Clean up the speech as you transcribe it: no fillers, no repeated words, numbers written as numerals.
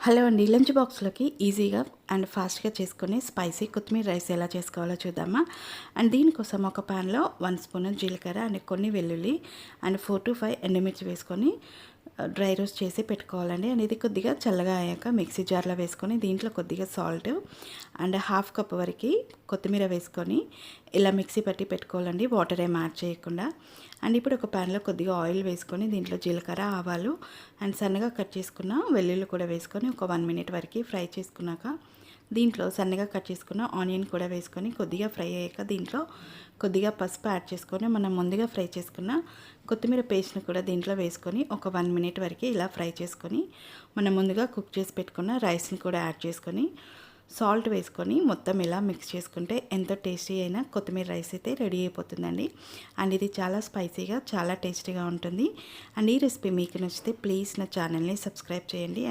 Hello అండి. Lunch బాక్స్‌లోకి ఈజీగా అండ్ ఫాస్ట్‌గా చేసుకునే స్పైసీ కొత్తిమీర రైస్ ఎలా చేసుకోవాలో చూద్దామా? అండ్ దీనికోసం ఒక పాన్‌లో 1 స్పూన్ జీలకర్ర అండ్ కొన్ని వెల్లుల్లి అండ్ 4-5 ఎండుమిర్చి వేసుకొని డ్రై రోస్ట్ చేసి పెట్టుకోవాలండి. అండ్ ఇది కొద్దిగా చల్లగా అయ్యాక మిక్సీ జార్‌లో వేసుకొని దీంట్లో కొద్దిగా సాల్ట్ అండ్ హాఫ్ కప్ వరకి కొత్తిమీర వేసుకొని ఇలా మిక్సీ పట్టి పెట్టుకోవాలండి, వాటర్ ఏం యాడ్ చేయకుండా. అండ్ ఇప్పుడు ఒక ప్యాన్లో కొద్దిగా ఆయిల్ వేసుకొని దీంట్లో జీలకర్ర, ఆవాలు అండ్ సన్నగా కట్ చేసుకున్న వెల్లుల్లి కూడా వేసుకొని ఒక 1 మినిట్ వరకు ఫ్రై చేసుకున్నాక దీంట్లో సన్నగా కట్ చేసుకున్న ఆనియన్ కూడా వేసుకొని కొద్దిగా ఫ్రై అయ్యాక దీంట్లో కొద్దిగా పసుపు యాడ్ చేసుకొని మనం ముందుగా ఫ్రై చేసుకున్న కొత్తిమీర పేస్ట్ని కూడా దీంట్లో వేసుకొని ఒక 1 మినిట్ వరకు ఇలా ఫ్రై చేసుకొని మనం ముందుగా కుక్ చేసి పెట్టుకున్న రైస్ని కూడా యాడ్ చేసుకొని సాల్ట్ వేసుకొని మొత్తం ఇలా మిక్స్ చేసుకుంటే ఎంతో టేస్టీ అయిన కొత్తిమీర రైస్ అయితే రెడీ అయిపోతుందండి. అండ్ ఇది చాలా స్పైసీగా చాలా టేస్టీగా ఉంటుంది. అండ్ ఈ రెసిపీ మీకు నచ్చితే ప్లీజ్ నా ఛానల్ని సబ్స్క్రైబ్ చేయండి. అండ్